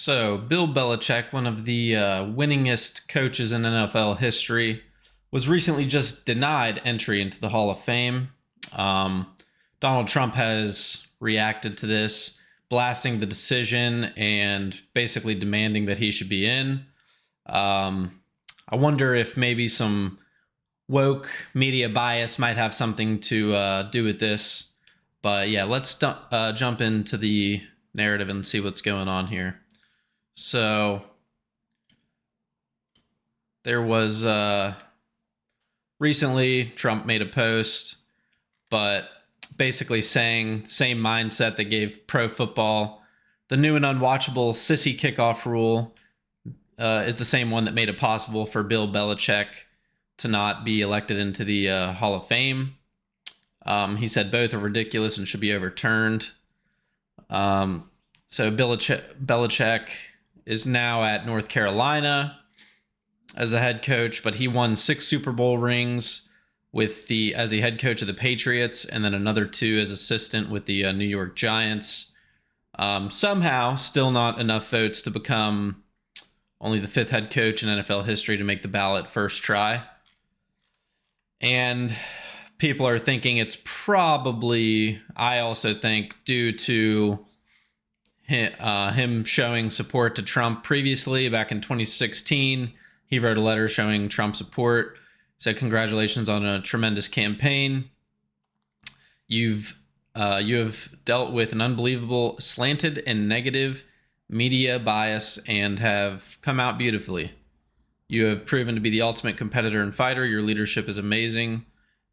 So, Bill Belichick, one of the winningest coaches in NFL history, was recently just denied entry into the Hall of Fame. Um, Donald Trump has reacted to this, blasting the decision and basically demanding that he should be in. Um, I wonder if maybe some woke media bias might have something to do with this. But yeah, let's jump into the narrative and see what's going on here. So there was recently Trump made a post, but basically saying same mindset that gave pro football the new and unwatchable sissy kickoff rule is the same one that made it possible for Bill Belichick to not be elected into the Hall of Fame. He said both are ridiculous and should be overturned. So Belichick is now at North Carolina as a head coach, but he won 6 Super Bowl rings as the head coach of the Patriots, and then another 2 as assistant with the New York Giants. Somehow, still not enough votes to become only the 5th head coach in NFL history to make the ballot first try. And people are thinking it's probably, I also think, due to him showing support to Trump previously back in 2016. He wrote a letter showing Trump support, said congratulations on a tremendous campaign. You have dealt with an unbelievable slanted and negative media bias and have come out beautifully. You have proven to be the ultimate competitor and fighter. Your leadership is amazing.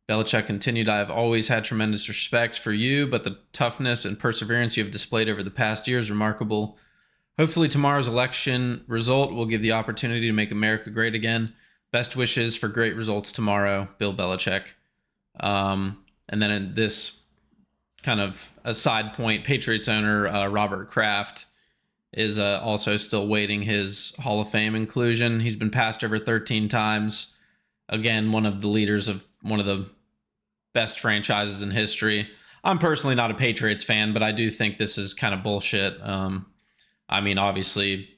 Belichick continued, I have always had tremendous respect for you, but the toughness and perseverance you have displayed over the past year is remarkable. Hopefully tomorrow's election result will give the opportunity to make America great again. Best wishes for great results tomorrow, Bill Belichick. And then in this kind of a side point, Patriots owner Robert Kraft is also still waiting his Hall of Fame inclusion. He's been passed over 13 times. Again, one of the leaders of one of the best franchises in history. I'm personally not a Patriots fan, but I do think this is kind of bullshit. I mean, obviously,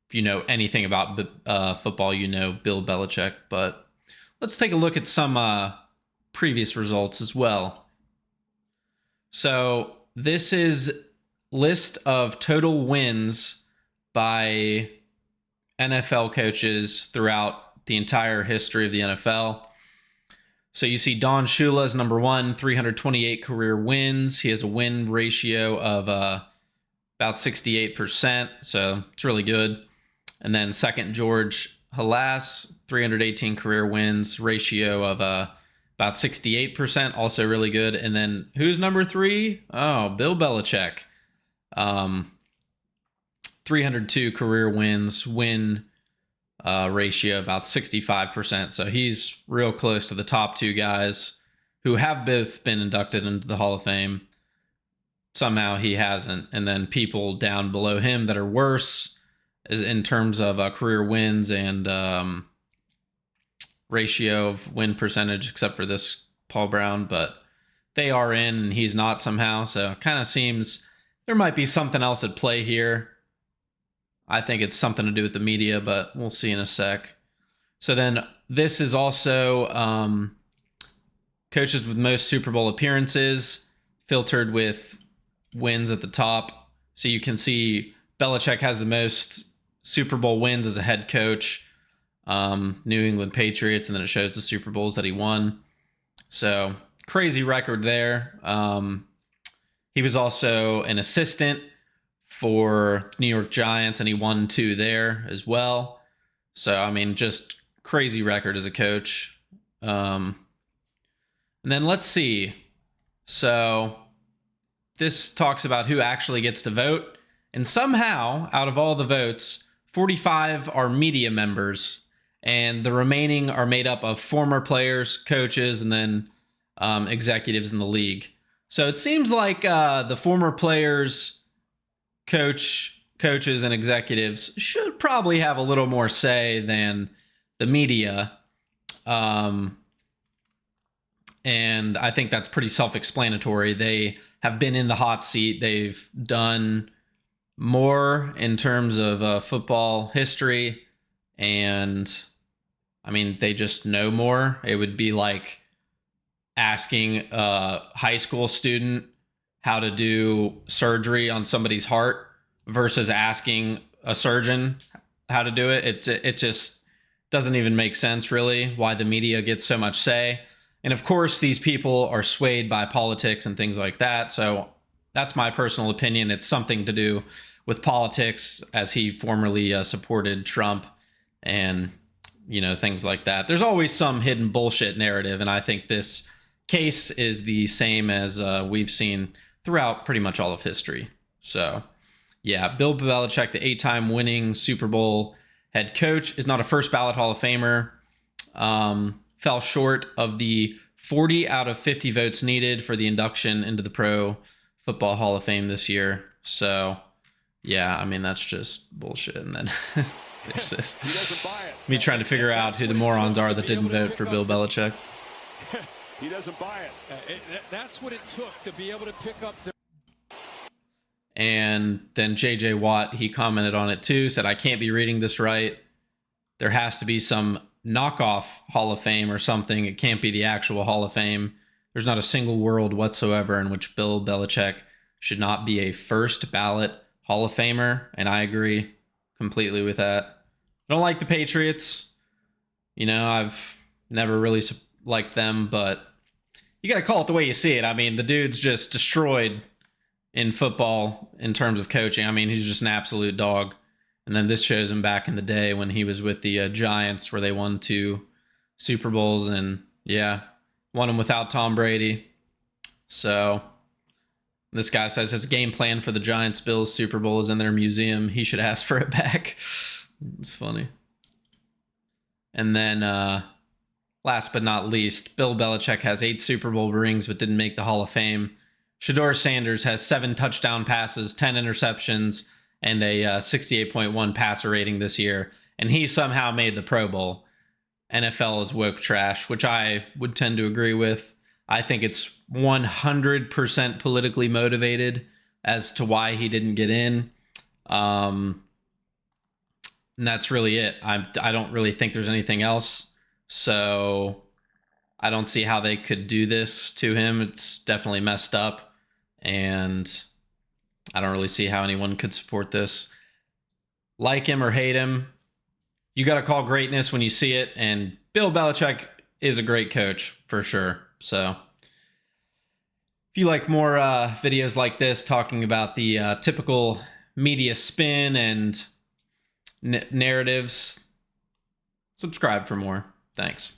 if you know anything about football, you know Bill Belichick. But let's take a look at some previous results as well. So this is list of total wins by NFL coaches throughout the entire history of the NFL. So you see Don Shula is number 1, 328 career wins. He has a win ratio of about 68%, so it's really good. And then second, George Halas, 318 career wins, ratio of about 68%, also really good. And then who's number 3? Oh, Bill Belichick. 302 career wins, win ratio about 65%. So he's real close to the top 2 guys who have both been inducted into the Hall of Fame. Somehow he hasn't. And then people down below him that are worse is in terms of career wins and ratio of win percentage, except for this Paul Brown, but they are in and he's not somehow. So it kind of seems there might be something else at play here. I think it's something to do with the media, but we'll see in a sec. So then this is also coaches with most Super Bowl appearances, filtered with wins at the top. So you can see Belichick has the most Super Bowl wins as a head coach, New England Patriots, and then it shows the Super Bowls that he won. So crazy record there. He was also an assistant for New York Giants, and he won 2 there as well. So, I mean, just crazy record as a coach. And then let's see. So this talks about who actually gets to vote. And somehow, out of all the votes, 45 are media members, and the remaining are made up of former players, coaches, and then executives in the league. So it seems like the former players, coaches, and executives should probably have a little more say than the media. And I think that's pretty self-explanatory. They have been in the hot seat. They've done more in terms of football history, and I mean, they just know more. It would be like asking a high school student how to do surgery on somebody's heart versus asking a surgeon how to do it. It just doesn't even make sense, really, why the media gets so much say. And of course, these people are swayed by politics and things like that. So that's my personal opinion. It's something to do with politics, as he formerly supported Trump and, you know, things like that. There's always some hidden bullshit narrative. And I think this case is the same as we've seen throughout pretty much all of history. So, yeah, Bill Belichick, the 8-time winning Super Bowl head coach, is not a first ballot Hall of Famer. Fell short of the 40 out of 50 votes needed for the induction into the Pro Football Hall of Fame this year. So, yeah, I mean, that's just bullshit. And then there's this me trying to figure out who the morons are that didn't vote for Bill Belichick. He doesn't buy it. That's what it took to be able to pick up the. And then JJ Watt, he commented on it too, said, I can't be reading this right. There has to be some knockoff Hall of Fame or something. It can't be the actual Hall of Fame. There's not a single world whatsoever in which Bill Belichick should not be a first ballot Hall of Famer. And I agree completely with that. I don't like the Patriots. You know, I've never really liked them, but you got to call it the way you see it. I mean, the dude's just destroyed in football in terms of coaching. I mean, he's just an absolute dog. And then this shows him back in the day when he was with the Giants, where they won 2 Super Bowls, and yeah, won them without Tom Brady. So this guy says his game plan for the Giants-Bills Super Bowl is in their museum. He should ask for it back. It's funny. And then last but not least, Bill Belichick has 8 Super Bowl rings but didn't make the Hall of Fame. Shedeur Sanders has 7 touchdown passes, 10 interceptions, and a 68.1 passer rating this year, and he somehow made the Pro Bowl. NFL is woke trash, which I would tend to agree with. I think it's 100% politically motivated as to why he didn't get in. And that's really it. I don't really think there's anything else. So I don't see how they could do this to him. It's definitely messed up. And I don't really see how anyone could support this. Like him or hate him, you got to call greatness when you see it. And Bill Belichick is a great coach for sure. So if you like more videos like this talking about the typical media spin and narratives, subscribe for more. Thanks.